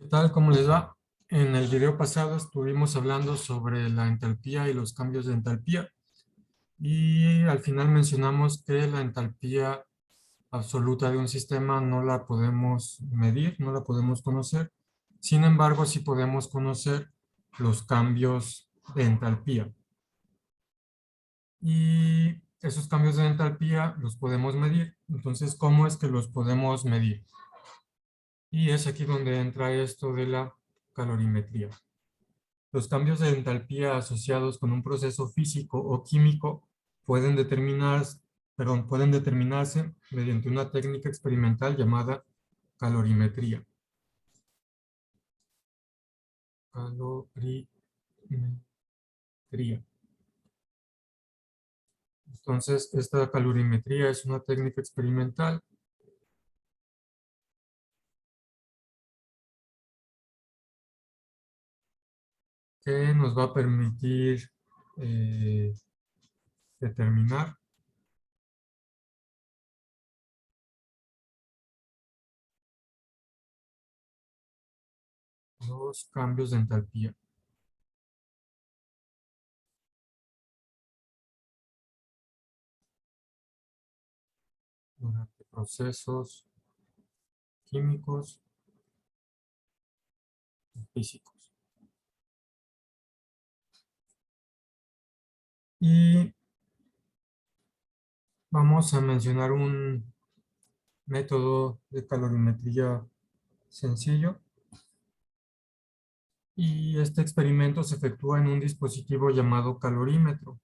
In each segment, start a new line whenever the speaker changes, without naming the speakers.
¿Qué tal? ¿Cómo les va? En el video pasado estuvimos hablando sobre la entalpía y los cambios de entalpía y al final mencionamos que la entalpía absoluta de un sistema no la podemos medir, no la podemos conocer. Sin embargo, sí podemos conocer los cambios de entalpía. Y esos cambios de entalpía los podemos medir. Entonces, ¿cómo es que los podemos medir? Y es aquí donde entra esto de la calorimetría. Los cambios de entalpía asociados con un proceso físico o químico pueden determinarse mediante una técnica experimental llamada calorimetría. Calorimetría. Entonces, esta calorimetría es una técnica experimental que nos va a permitir determinar los cambios de entalpía durante procesos químicos y físicos. Y vamos a mencionar un método de calorimetría sencillo. Y este experimento se efectúa en un dispositivo llamado calorímetro.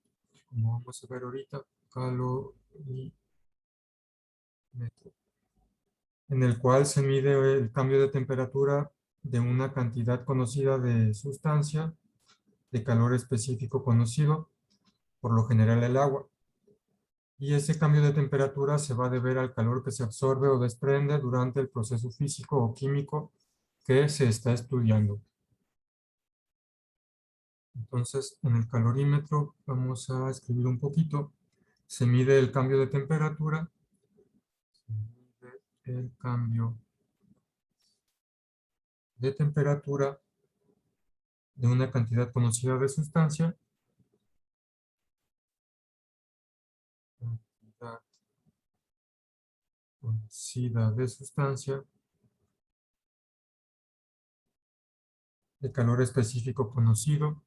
Como vamos a ver ahorita, calorímetro, en el cual se mide el cambio de temperatura de una cantidad conocida de sustancia de calor específico conocido, por lo general el agua. Y ese cambio de temperatura se va a deber al calor que se absorbe o desprende durante el proceso físico o químico que se está estudiando. Entonces, en el calorímetro vamos a escribir un poquito. Se mide el cambio de temperatura. Se mide el cambio de temperatura de una cantidad conocida de sustancia. Cantidad conocida de sustancia. De calor específico conocido.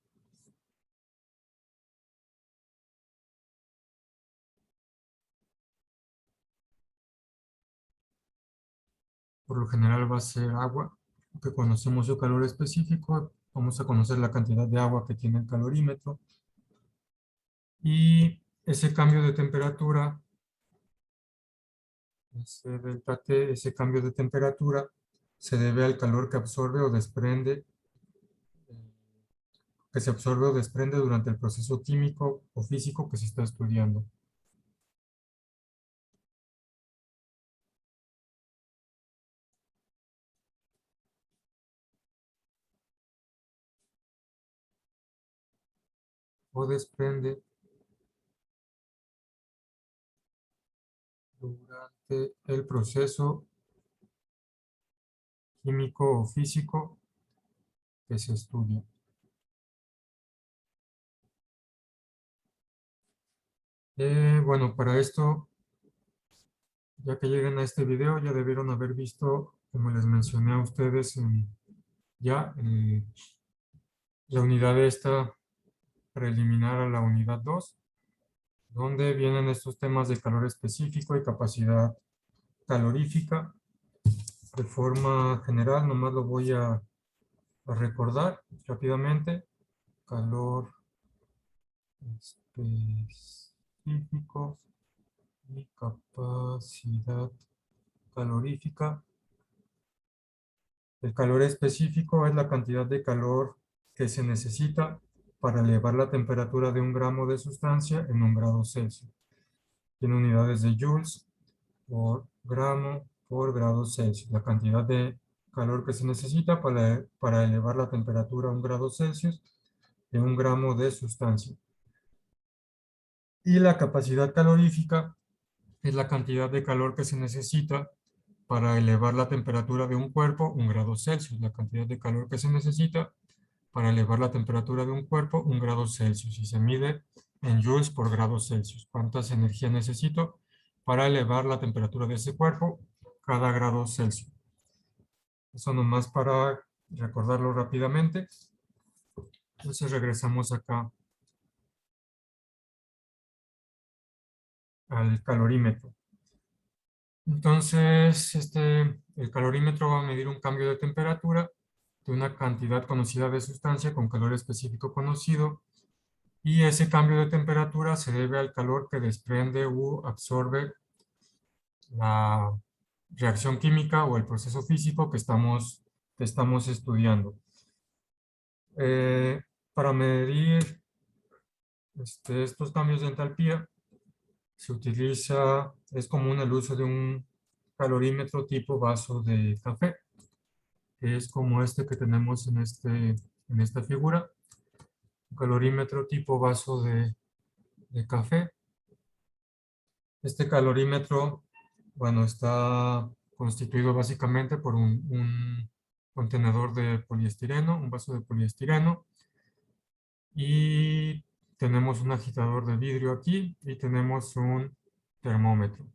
Por lo general va a ser agua, que conocemos su calor específico. Vamos a conocer la cantidad de agua que tiene el calorímetro. Y ese cambio de temperatura, ese delta T, ese cambio de temperatura, se debe al calor que absorbe o desprende, que se absorbe o desprende durante el proceso químico o físico que se está estudiando. O desprende durante el proceso químico o físico que se estudia. Bueno, para esto, ya que lleguen a este video, ya debieron haber visto, como les mencioné a ustedes, ya la unidad esta preliminar a la unidad 2, donde vienen estos temas de calor específico y capacidad calorífica. De forma general, nomás lo voy a recordar rápidamente. Calor específico y capacidad calorífica. El calor específico es la cantidad de calor que se necesita para elevar la temperatura de un gramo de sustancia en 1 grado Celsius. Tiene unidades de joules por gramo por grado Celsius. La cantidad de calor que se necesita para elevar la temperatura a 1 grado Celsius de 1 gramo de sustancia. Y la capacidad calorífica es la cantidad de calor que se necesita para elevar la temperatura de un cuerpo 1 grado Celsius, la cantidad de calor que se necesita para elevar la temperatura de un cuerpo 1 grado Celsius, y se mide en joules por grado Celsius. ¿Cuántas energía necesito para elevar la temperatura de ese cuerpo cada grado Celsius? Eso nomás para recordarlo rápidamente. Entonces regresamos acá al calorímetro. Entonces, el calorímetro va a medir un cambio de temperatura de una cantidad conocida de sustancia con calor específico conocido, y ese cambio de temperatura se debe al calor que desprende u absorbe la reacción química o el proceso físico que estamos estudiando. Para medir estos cambios de entalpía, es común el uso de un calorímetro tipo vaso de café, que es como este que tenemos en esta figura. Un calorímetro tipo vaso de café. Este calorímetro, bueno, está constituido básicamente por un contenedor de poliestireno, un vaso de poliestireno, y tenemos un agitador de vidrio aquí y tenemos un termómetro.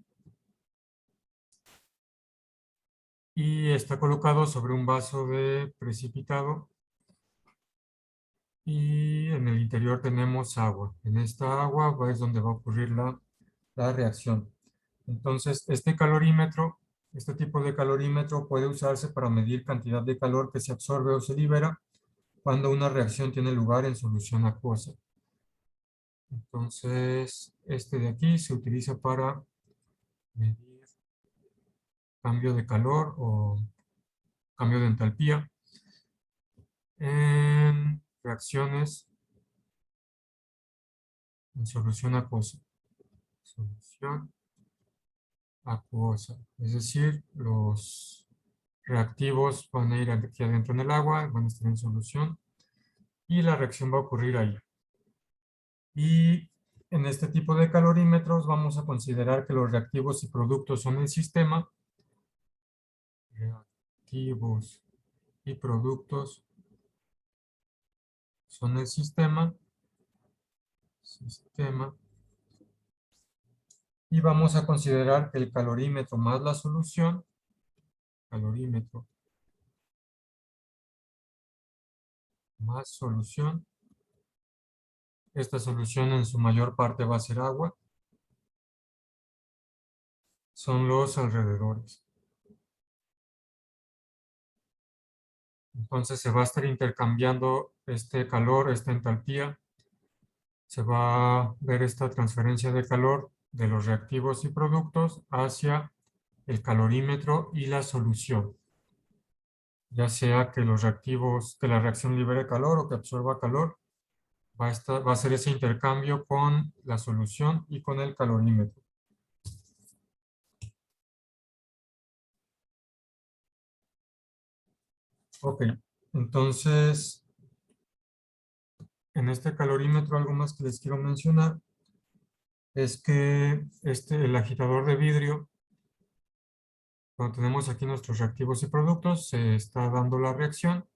Y está colocado sobre un vaso de precipitado, y en el interior tenemos agua. En esta agua es donde va a ocurrir la reacción. Entonces, este tipo de calorímetro puede usarse para medir cantidad de calor que se absorbe o se libera cuando una reacción tiene lugar en solución acuosa. Entonces, este de aquí se utiliza para medir cambio de calor o cambio de entalpía en reacciones en solución acuosa. Solución acuosa. Es decir, los reactivos van a ir aquí adentro en el agua, van a estar en solución, y la reacción va a ocurrir ahí. Y en este tipo de calorímetros vamos a considerar que los reactivos y productos son el sistema. Reactivos y productos son el sistema. Y vamos a considerar que el calorímetro más la solución, calorímetro más solución, esta solución en su mayor parte va a ser agua, son los alrededores. Entonces se va a estar intercambiando este calor, esta entalpía. Se va a ver esta transferencia de calor de los reactivos y productos hacia el calorímetro y la solución. Ya sea que que la reacción libere calor o que absorba calor, va a ser ese intercambio con la solución y con el calorímetro. Ok, entonces, en este calorímetro algo más que les quiero mencionar es que el agitador de vidrio, cuando tenemos aquí nuestros reactivos y productos, se está dando la reacción,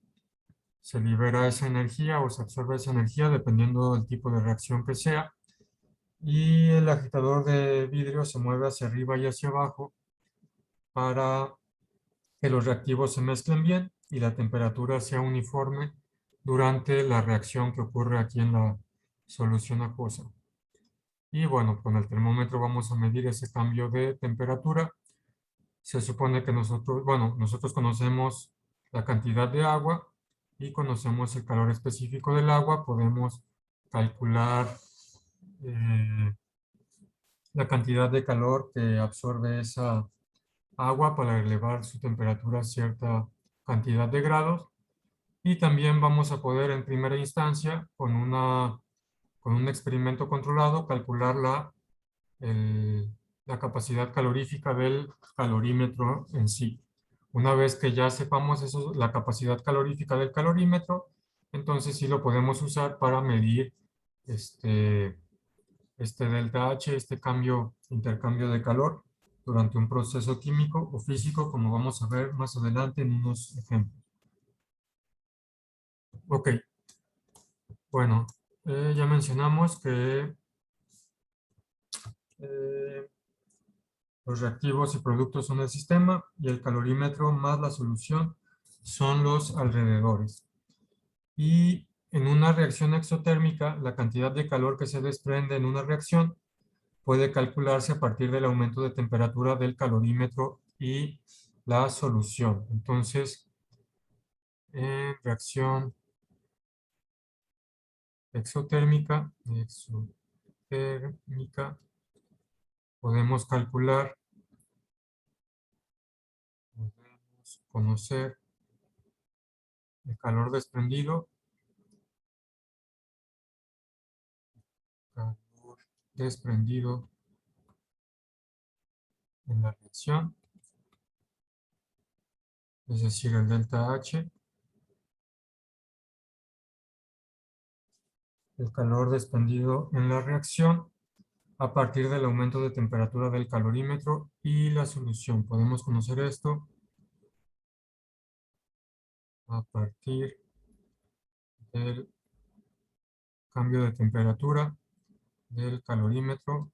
se libera esa energía o se absorbe esa energía dependiendo del tipo de reacción que sea, y el agitador de vidrio se mueve hacia arriba y hacia abajo para que los reactivos se mezclen bien y la temperatura sea uniforme durante la reacción que ocurre aquí en la solución acuosa. Y bueno, con el termómetro vamos a medir ese cambio de temperatura. Se supone que nosotros conocemos la cantidad de agua y conocemos el calor específico del agua. Podemos calcular la cantidad de calor que absorbe esa agua para elevar su temperatura a cierta cantidad de grados. Y también vamos a poder en primera instancia, con un experimento controlado, calcular la capacidad calorífica del calorímetro en sí. Una vez que ya sepamos eso, la capacidad calorífica del calorímetro, entonces sí lo podemos usar para medir este delta H, intercambio de calor durante un proceso químico o físico, como vamos a ver más adelante en unos ejemplos. Ok, bueno, ya mencionamos que eh, los reactivos y productos son el sistema y el calorímetro más la solución son los alrededores. Y en una reacción exotérmica, la cantidad de calor que se desprende en una reacción puede calcularse a partir del aumento de temperatura del calorímetro y la solución. Entonces, en reacción exotérmica podemos calcular, podemos conocer el calor desprendido, calor desprendido en la reacción, es decir, el delta H, el calor desprendido en la reacción a partir del aumento de temperatura del calorímetro y la solución. Podemos conocer esto a partir del cambio de temperatura del calorímetro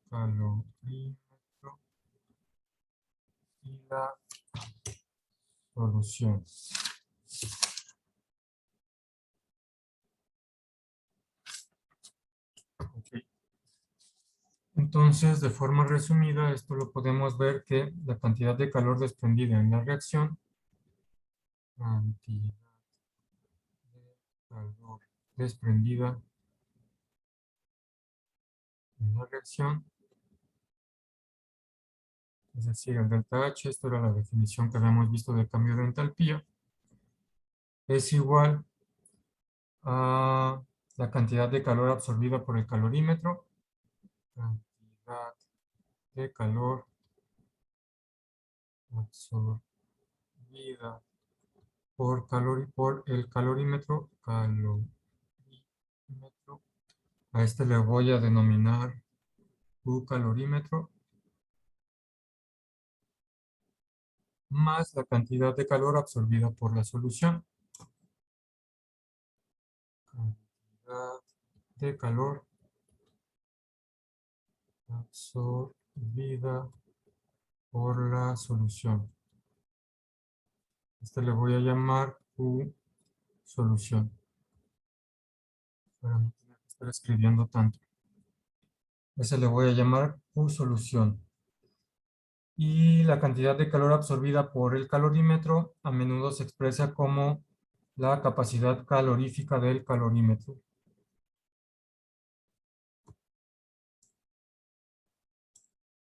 y la solución. Okay. Entonces, de forma resumida, esto lo podemos ver que la cantidad de calor desprendida en la reacción, cantidad de calor desprendida en la reacción, es decir, el delta H, esto era la definición que habíamos visto del cambio de entalpía, es igual a la cantidad de calor absorbida por el calorímetro, cantidad de calor absorbida por el calorímetro, a este le voy a denominar U calorímetro, más la cantidad de calor absorbida por la solución. Cantidad de calor absorbida por la solución. Este le voy a llamar U solución, para no tener que estar escribiendo tanto. Ese le voy a llamar U solución. Y la cantidad de calor absorbida por el calorímetro a menudo se expresa como la capacidad calorífica del calorímetro.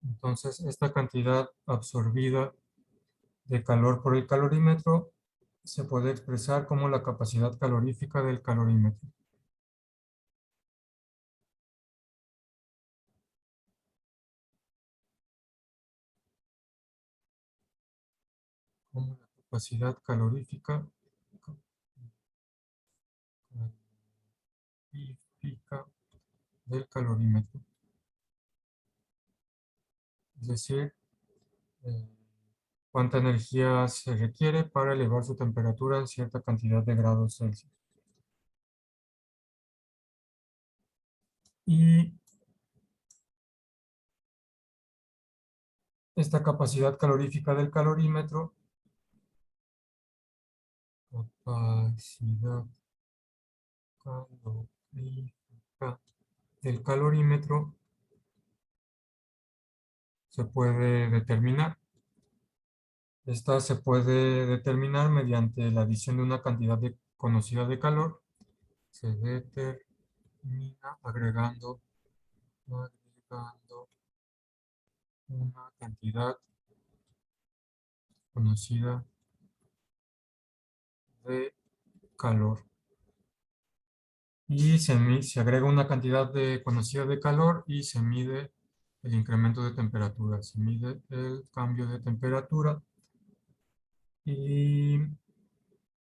Entonces, esta cantidad absorbida de calor por el calorímetro se puede expresar como la capacidad calorífica del calorímetro. Como la capacidad calorífica del calorímetro. Es decir, eh, cuánta energía se requiere para elevar su temperatura en cierta cantidad de grados Celsius. Y esta capacidad calorífica del calorímetro, capacidad calorífica del calorímetro se puede determinar. Esta se puede determinar mediante la adición de una cantidad conocida de calor. Se determina agregando una cantidad conocida de calor. Y se agrega una cantidad conocida de calor y se mide el incremento de temperatura. Se mide el cambio de temperatura y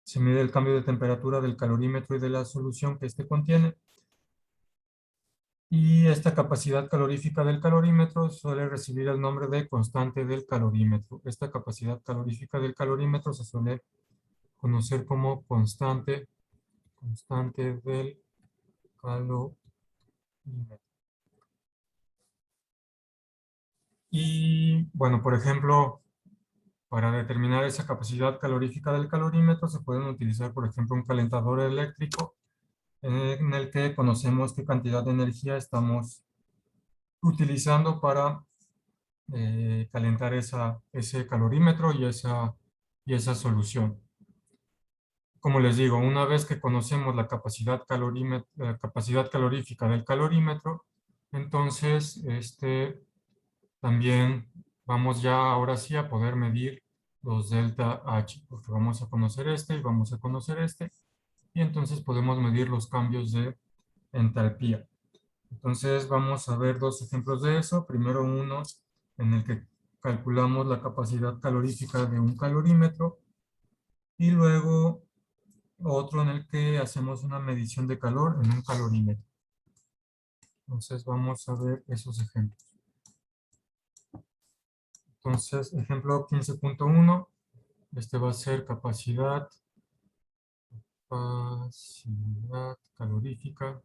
se mide el cambio de temperatura del calorímetro y de la solución que este contiene. Y esta capacidad calorífica del calorímetro suele recibir el nombre de constante del calorímetro. Esta capacidad calorífica del calorímetro se suele conocer como constante del calorímetro. Y bueno, por ejemplo, para determinar esa capacidad calorífica del calorímetro se pueden utilizar, por ejemplo, un calentador eléctrico en el que conocemos qué cantidad de energía estamos utilizando para calentar ese calorímetro y esa solución. Como les digo, una vez que conocemos la capacidad calorífica del calorímetro, entonces también vamos ya ahora sí a poder medir los delta H, porque vamos a conocer este y vamos a conocer este, y entonces podemos medir los cambios de entalpía. Entonces vamos a ver dos ejemplos de eso. Primero uno en el que calculamos la capacidad calorífica de un calorímetro y luego otro en el que hacemos una medición de calor en un calorímetro. Entonces vamos a ver esos ejemplos. Entonces, ejemplo 15.1, este va a ser capacidad calorífica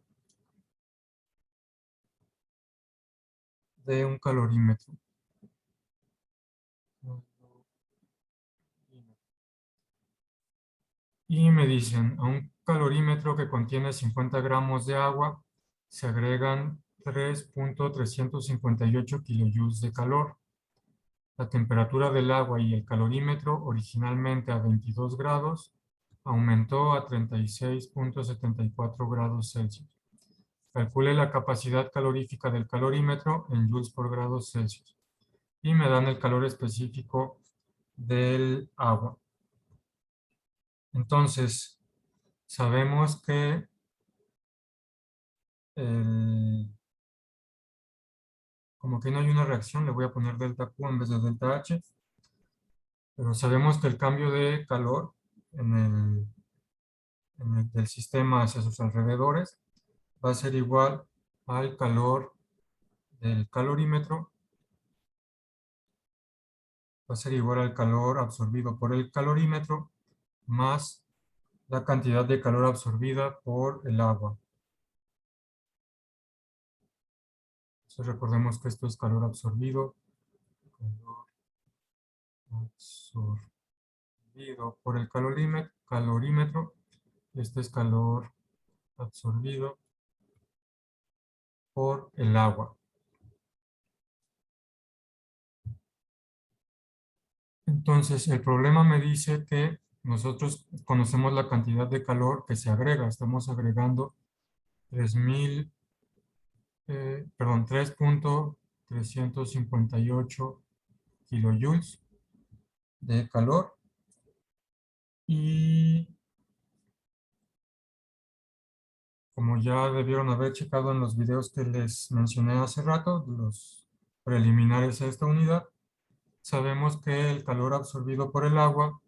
de un calorímetro. Y me dicen, a un calorímetro que contiene 50 gramos de agua, se agregan 3.358 kilojoules de calor. La temperatura del agua y el calorímetro, originalmente a 22 grados, aumentó a 36.74 grados Celsius. Calcule la capacidad calorífica del calorímetro en joules por grado Celsius. Y me dan el calor específico del agua. Entonces, sabemos que como que no hay una reacción, le voy a poner delta Q en vez de delta H, pero sabemos que el cambio de calor del sistema hacia sus alrededores va a ser igual al calor del calorímetro, va a ser igual al calor absorbido por el calorímetro más la cantidad de calor absorbida por el agua. Entonces recordemos que esto es calor absorbido por el calorímetro. Este es calor absorbido por el agua. Entonces, el problema me dice que nosotros conocemos la cantidad de calor que se agrega. Estamos agregando 3.358 kilojoules de calor. Y como ya debieron haber checado en los videos que les mencioné hace rato, los preliminares a esta unidad, sabemos que el calor absorbido por el agua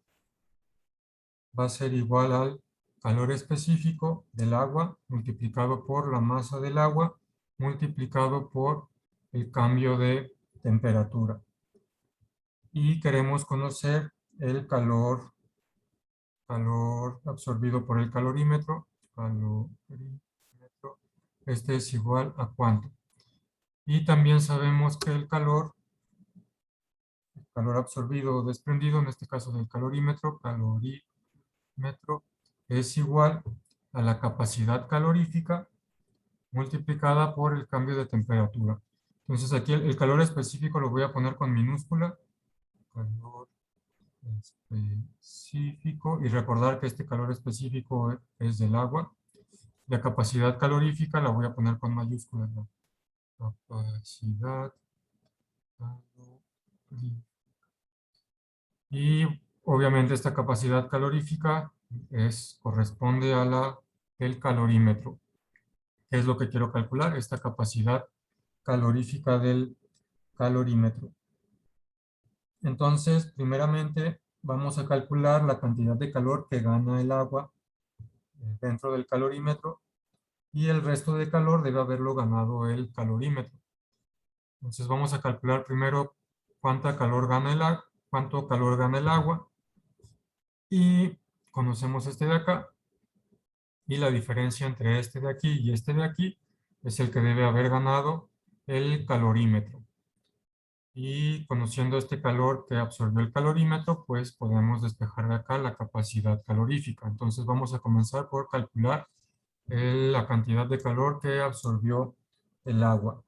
va a ser igual al calor específico del agua multiplicado por la masa del agua multiplicado por el cambio de temperatura. Y queremos conocer el calor absorbido por el calorímetro. Este es igual a ¿cuánto? Y también sabemos que el calor absorbido o desprendido, en este caso del calorímetro, es igual a la capacidad calorífica multiplicada por el cambio de temperatura. Entonces aquí el calor específico lo voy a poner con minúscula. Calor específico. Y recordar que este calor específico es del agua. La capacidad calorífica la voy a poner con mayúscula. Capacidad calorífica. Y obviamente esta capacidad calorífica corresponde a el calorímetro. ¿Qué es lo que quiero calcular? Esta capacidad calorífica del calorímetro. Entonces, primeramente, vamos a calcular la cantidad de calor que gana el agua dentro del calorímetro y el resto de calor debe haberlo ganado el calorímetro. Entonces vamos a calcular primero cuánto calor gana el agua, y conocemos este de acá, y la diferencia entre este de aquí y este de aquí es el que debe haber ganado el calorímetro. Y conociendo este calor que absorbió el calorímetro, pues podemos despejar de acá la capacidad calorífica. Entonces vamos a comenzar por calcular la cantidad de calor que absorbió el agua.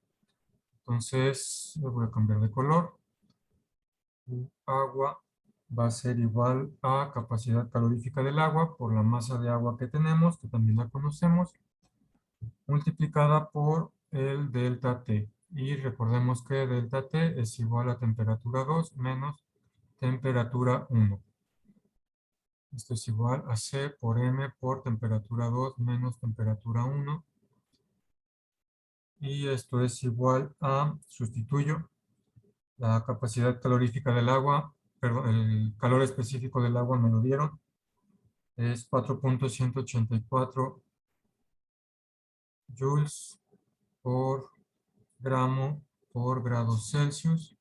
Entonces, le voy a cambiar de color. Agua va a ser igual a capacidad calorífica del agua por la masa de agua que tenemos, que también la conocemos, multiplicada por el delta T. Y recordemos que delta T es igual a temperatura 2 menos temperatura 1. Esto es igual a C por M por temperatura 2 menos temperatura 1. Y esto es igual a, sustituyo, la capacidad calorífica del agua, perdón, el calor específico del agua me lo dieron, es 4.184 joules por gramo por grados Celsius,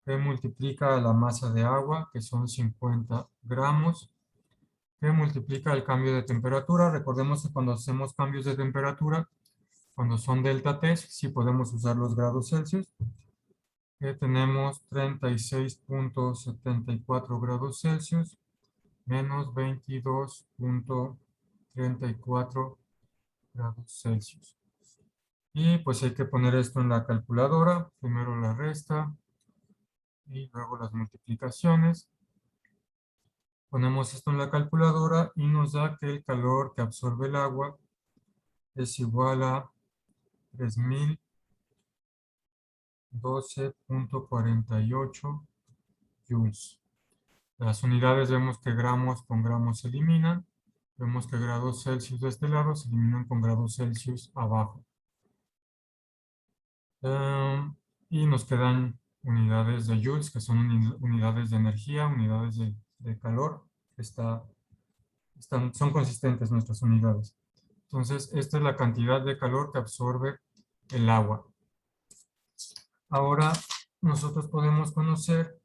que multiplica la masa de agua, que son 50 gramos, que multiplica el cambio de temperatura. Recordemos que cuando hacemos cambios de temperatura, cuando son delta T, sí podemos usar los grados Celsius, que tenemos 36.74 grados Celsius menos 22.34 grados Celsius. Y pues hay que poner esto en la calculadora. Primero la resta y luego las multiplicaciones. Ponemos esto en la calculadora y nos da que el calor que absorbe el agua es igual a 3012.48 joules. Las unidades vemos que gramos con gramos se eliminan. Vemos que grados Celsius de este lado se eliminan con grados Celsius abajo. Y nos quedan unidades de joules, que son unidades de energía, unidades de calor. Son consistentes nuestras unidades. Entonces, esta es la cantidad de calor que absorbe el agua. Ahora, nosotros podemos conocer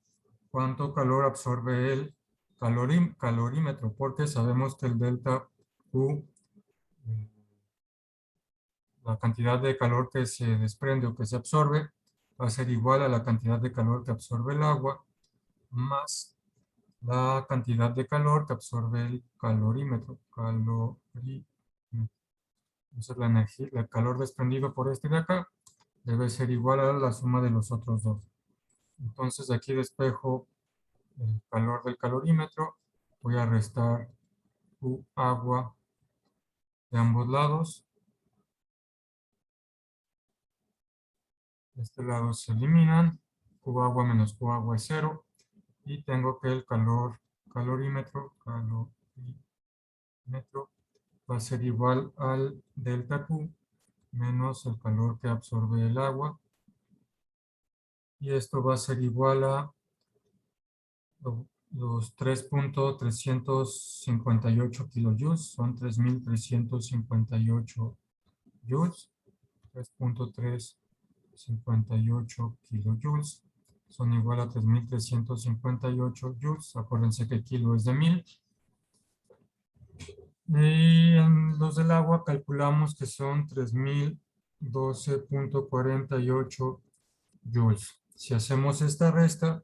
cuánto calor absorbe el calorímetro, porque sabemos que el delta Q, la cantidad de calor que se desprende o que se absorbe, va a ser igual a la cantidad de calor que absorbe el agua, más la cantidad de calor que absorbe el calorímetro. Entonces la energía, el calor desprendido por este de acá debe ser igual a la suma de los otros dos. Entonces aquí despejo el calor del calorímetro. Voy a restar Q agua de ambos lados. De este lado se eliminan. Q agua menos Q agua es 0. Y tengo que el calorímetro va a ser igual al delta Q menos el calor que absorbe el agua. Y esto va a ser igual a los 3.358 kilojoules, son 3.358 joules. 3.358 kilojoules son igual a 3.358 joules. Acuérdense que el kilo es de 1000. Y en los del agua calculamos que son 3012.48 joules. Si hacemos esta resta,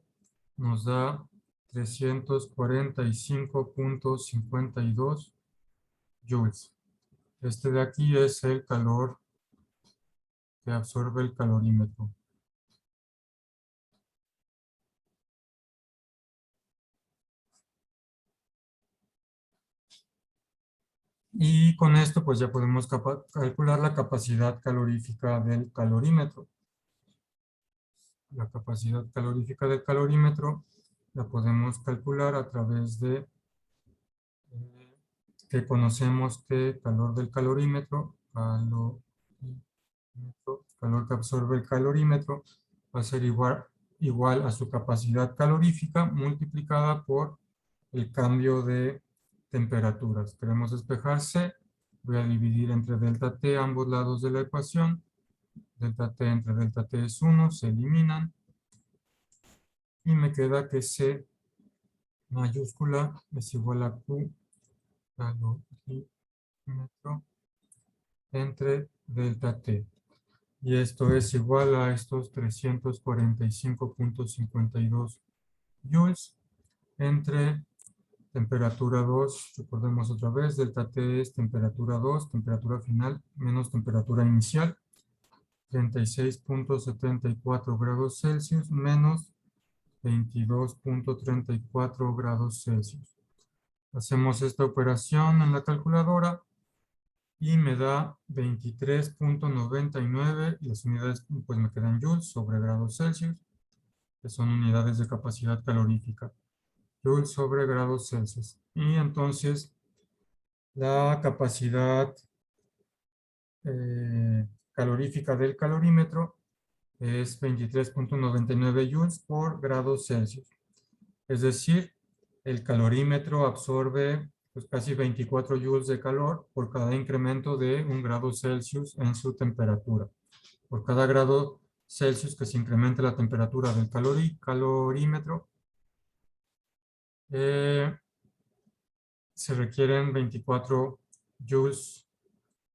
nos da 345.52 joules. Este de aquí es el calor que absorbe el calorímetro. Y con esto pues ya podemos calcular la capacidad calorífica del calorímetro. La capacidad calorífica del calorímetro la podemos calcular a través de que conocemos que calor del calorímetro, calor que absorbe el calorímetro, va a ser igual a su capacidad calorífica multiplicada por el cambio de temperaturas. Queremos despejar C, Voy a dividir entre delta t ambos lados de la ecuación. Delta t entre delta t es 1, se eliminan. Y me queda que C mayúscula es igual a Q calorímetro entre delta T. Y esto es igual a estos 345.52 joules entre temperatura 2. Recordemos otra vez, delta T es temperatura 2, temperatura final menos temperatura inicial. 36.74 grados Celsius menos 22.34 grados Celsius. Hacemos esta operación en la calculadora y me da 23.99 y las unidades pues me quedan joules sobre grados Celsius, que son unidades de capacidad calorífica. Joules sobre grados Celsius. Y entonces la capacidad calorífica del calorímetro es 23.99 joules por grados Celsius. Es decir, el calorímetro absorbe pues, casi 24 joules de calor por cada incremento de 1 grado Celsius en su temperatura. Por cada grado Celsius que se incremente la temperatura del calorímetro, se requieren 24 joules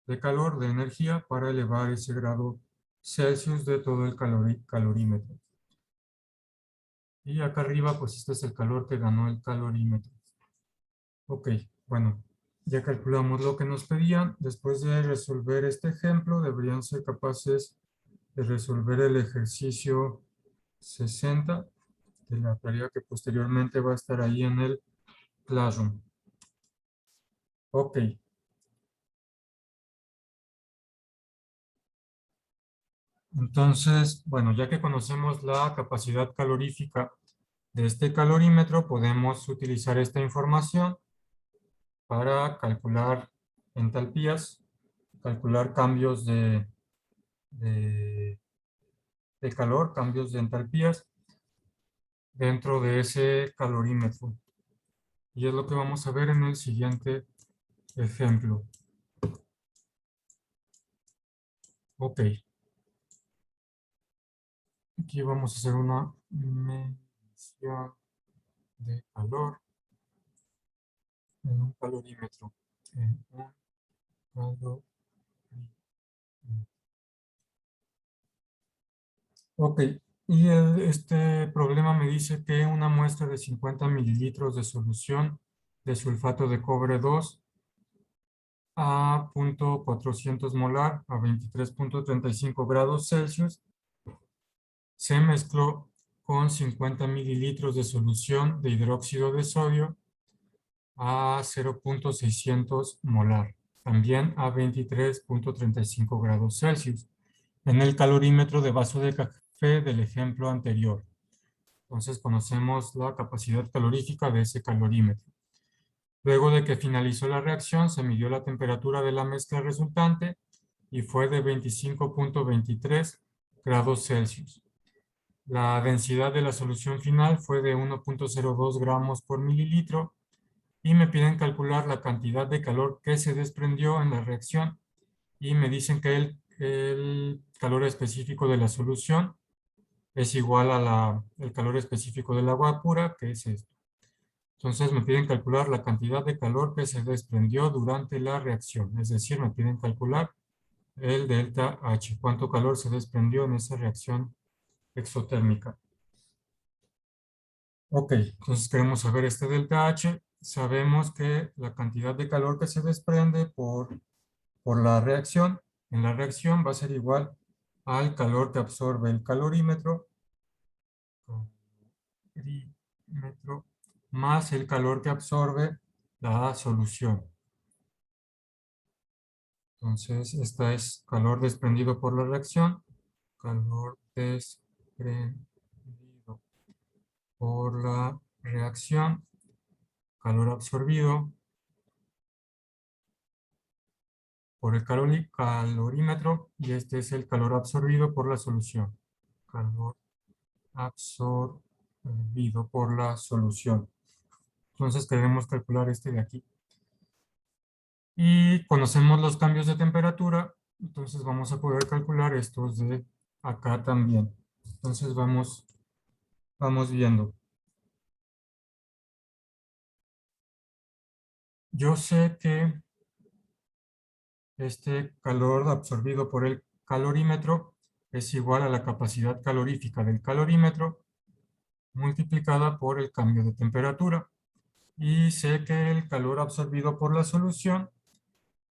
de calor, de energía, para elevar ese grado Celsius de todo el calorímetro. Y acá arriba, pues este es el calor que ganó el calorímetro. Ok, bueno, ya calculamos lo que nos pedían. Después de resolver este ejemplo, deberían ser capaces de resolver el ejercicio 60 de la tarea que posteriormente va a estar ahí en el Classroom. Ok. Entonces, bueno, ya que conocemos la capacidad calorífica de este calorímetro, podemos utilizar esta información para calcular entalpías, calcular cambios de, de calor, cambios de entalpías dentro de ese calorímetro. Y es lo que vamos a ver en el siguiente ejemplo. Ok. Aquí vamos a hacer una medición de calor en un calorímetro. En un calorímetro. Ok. Y este problema me dice que una muestra de 50 mililitros de solución de sulfato de cobre 2 a 0.400 molar a 23.35 grados Celsius se mezcló con 50 mililitros de solución de hidróxido de sodio a 0.600 molar, también a 23.35 grados Celsius, en el calorímetro de vaso de café del ejemplo anterior. Entonces conocemos la capacidad calorífica de ese calorímetro. Luego de que finalizó la reacción, se midió la temperatura de la mezcla resultante y fue de 25.23 grados Celsius. La densidad de la solución final fue de 1.02 gramos por mililitro y me piden calcular la cantidad de calor que se desprendió en la reacción y me dicen que el calor específico de la solución es igual a el calor específico del agua pura, que es esto. Entonces me piden calcular la cantidad de calor que se desprendió durante la reacción, es decir, me piden calcular el delta H, cuánto calor se desprendió en esa reacción exotérmica. Ok, entonces queremos saber este delta H. Sabemos que la cantidad de calor que se desprende por la reacción, en la reacción va a ser igual al calor que absorbe el calorímetro, más el calor que absorbe la solución. Entonces, esta es calor desprendido por la reacción, calor desprendido por la reacción, calor absorbido por el calorímetro, y este es el calor absorbido por la solución. Calor absorbido por la solución. Entonces queremos calcular este de aquí. Y conocemos los cambios de temperatura, entonces vamos a poder calcular estos de acá también. Entonces vamos viendo. Yo sé que este calor absorbido por el calorímetro es igual a la capacidad calorífica del calorímetro multiplicada por el cambio de temperatura. Y sé que el calor absorbido por la solución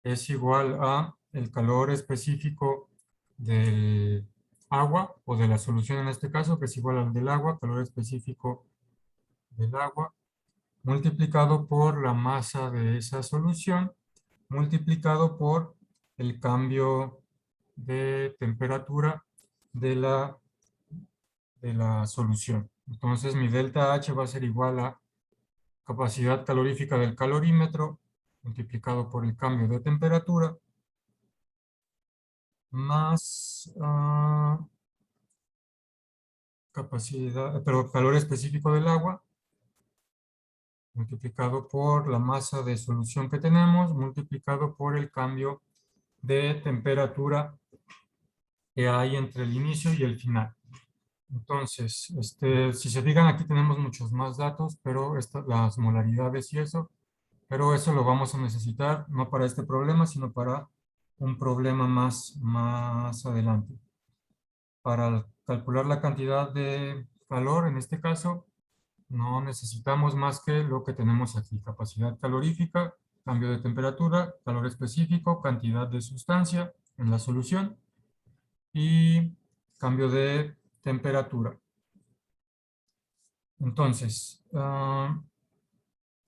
es igual a el calor específico del agua, o de la solución en este caso, que es igual al del agua, calor específico del agua, multiplicado por la masa de esa solución, multiplicado por el cambio de temperatura de la solución. Entonces mi delta H va a ser igual a capacidad calorífica del calorímetro multiplicado por el cambio de temperatura más calor específico del agua multiplicado por la masa de solución que tenemos multiplicado por el cambio de temperatura que hay entre el inicio y el final. Entonces, si se fijan, aquí tenemos muchos más datos, pero las molaridades y eso, pero eso lo vamos a necesitar no para este problema, sino para un problema más adelante. Para calcular la cantidad de calor, en este caso, no necesitamos más que lo que tenemos aquí. Capacidad calorífica, cambio de temperatura, calor específico, cantidad de sustancia en la solución y cambio de temperatura. Entonces,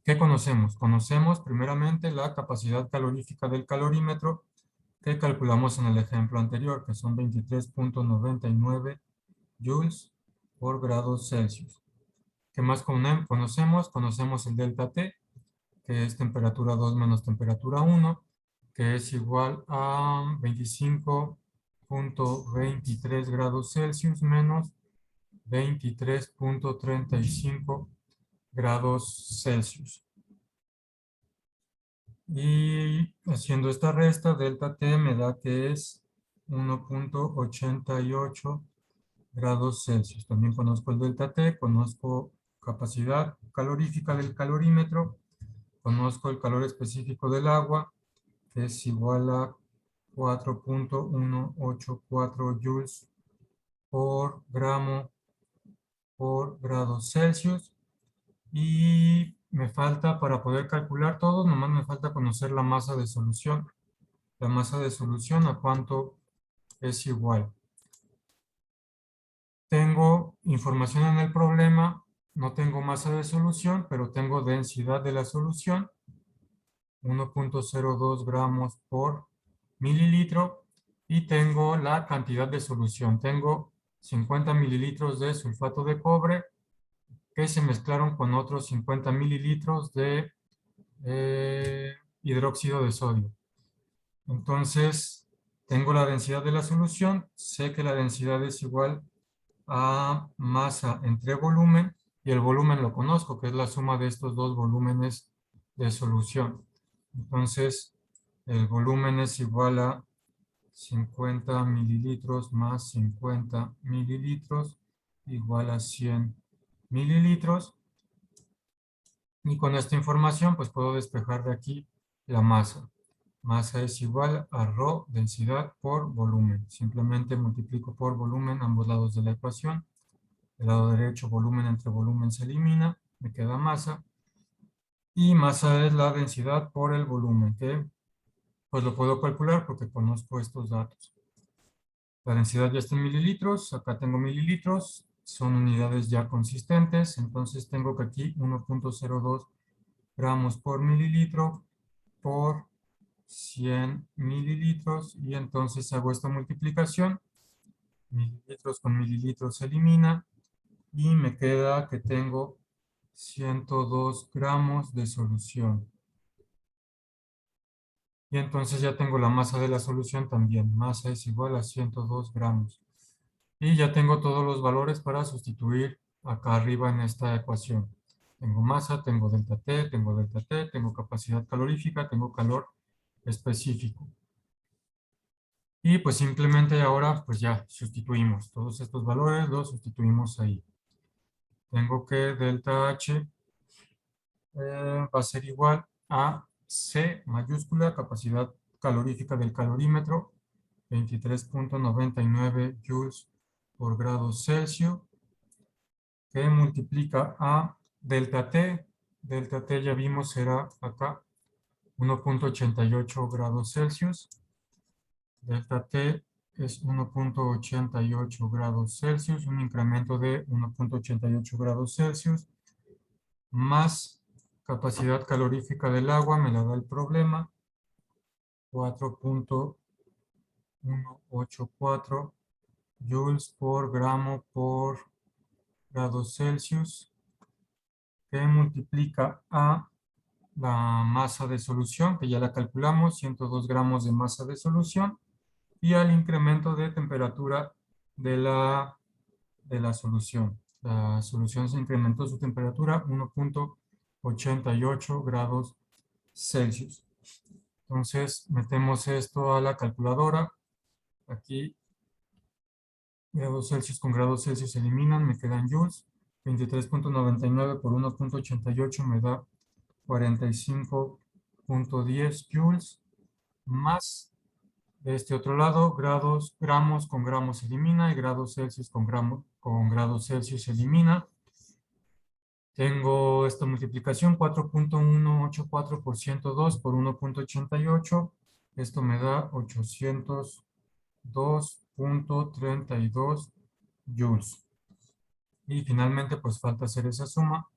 ¿qué conocemos? Conocemos primeramente la capacidad calorífica del calorímetro que calculamos en el ejemplo anterior, que son 23.99 joules por grados Celsius. ¿Qué más conocemos? Conocemos el delta T, que es temperatura 2 menos temperatura 1, que es igual a 25.23 grados Celsius menos 23.35 grados Celsius. Y haciendo esta resta, delta T me da que es 1.88 grados Celsius. También conozco el delta T, conozco capacidad calorífica del calorímetro, conozco el calor específico del agua, que es igual a 4.184 joules por gramo por grado Celsius. Y me falta, para poder calcular todo, nomás me falta conocer la masa de solución. La masa de solución a cuánto es igual. Tengo información en el problema, no tengo masa de solución, pero tengo densidad de la solución, 1.02 gramos por mililitro, y tengo la cantidad de solución. Tengo 50 mililitros de sulfato de cobre que se mezclaron con otros 50 mililitros de hidróxido de sodio. Entonces, tengo la densidad de la solución, sé que la densidad es igual a masa entre volumen, y el volumen lo conozco, que es la suma de estos dos volúmenes de solución. Entonces, el volumen es igual a 50 mililitros más 50 mililitros igual a 100 mililitros. Y con esta información, pues puedo despejar de aquí la masa. Masa es igual a ρ, densidad, por volumen. Simplemente multiplico por volumen ambos lados de la ecuación. El lado derecho, volumen entre volumen, se elimina. Me queda masa. Y masa es la densidad por el volumen, que pues lo puedo calcular porque conozco estos datos. La densidad ya está en mililitros. Acá tengo mililitros. Son unidades ya consistentes. Entonces tengo que aquí 1.02 gramos por mililitro por 100 mililitros, y entonces hago esta multiplicación, mililitros con mililitros se elimina, y me queda que tengo 102 gramos de solución. Y entonces ya tengo la masa de la solución también, masa es igual a 102 gramos. Y ya tengo todos los valores para sustituir acá arriba en esta ecuación. Tengo masa, tengo delta T, tengo capacidad calorífica, tengo calor específico. Y pues simplemente ahora pues ya sustituimos todos estos valores, los sustituimos ahí. Tengo que delta H va a ser igual a C mayúscula, capacidad calorífica del calorímetro, 23.99 joules por grado Celsius, que multiplica a delta T. Delta T ya vimos será acá 1.88 grados Celsius. Delta T es 1.88 grados Celsius, un incremento de 1.88 grados Celsius, más capacidad calorífica del agua, me la da el problema, 4.184 joules por gramo por grado Celsius, que multiplica a la masa de solución, que ya la calculamos, 102 gramos de masa de solución, y al incremento de temperatura de la solución. La solución se incrementó su temperatura 1.88 grados Celsius. Entonces, metemos esto a la calculadora. Aquí, grados Celsius con grados Celsius se eliminan, me quedan joules. 23.99 por 1.88 me da 45.10 joules, más de este otro lado, gramos con gramos se elimina y grados Celsius con grados Celsius se elimina. Tengo esta multiplicación, 4.184 por 102 por 1.88. Esto me da 802.32 joules. Y finalmente, pues falta hacer esa suma.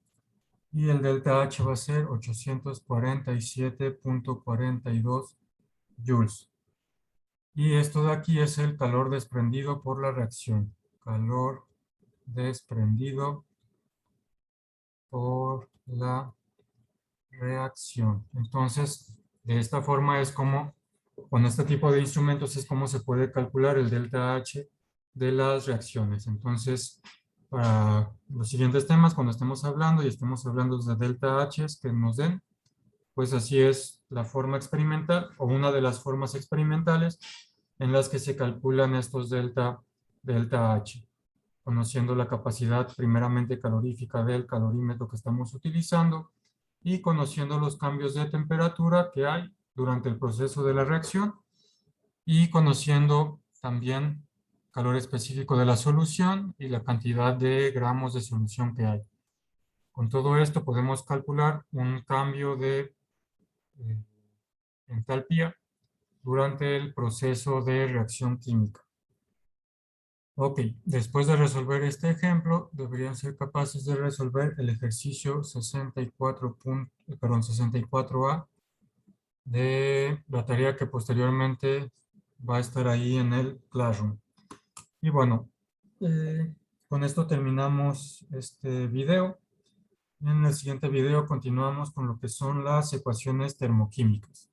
Y el delta H va a ser 847.42 joules. Y esto de aquí es el calor desprendido por la reacción. Calor desprendido por la reacción. Entonces, de esta forma es como, con este tipo de instrumentos es como se puede calcular el delta H de las reacciones. Entonces, para los siguientes temas, cuando estemos hablando y estemos hablando de delta H que nos den, pues así es la forma experimental o una de las formas experimentales en las que se calculan estos delta H, conociendo la capacidad primeramente calorífica del calorímetro que estamos utilizando y conociendo los cambios de temperatura que hay durante el proceso de la reacción y conociendo también calor específico de la solución y la cantidad de gramos de solución que hay. Con todo esto podemos calcular un cambio de entalpía durante el proceso de reacción química. Ok, después de resolver este ejemplo, deberían ser capaces de resolver el ejercicio 64A de la tarea que posteriormente va a estar ahí en el Classroom. Y bueno, con esto terminamos este video. En el siguiente video continuamos con lo que son las ecuaciones termoquímicas.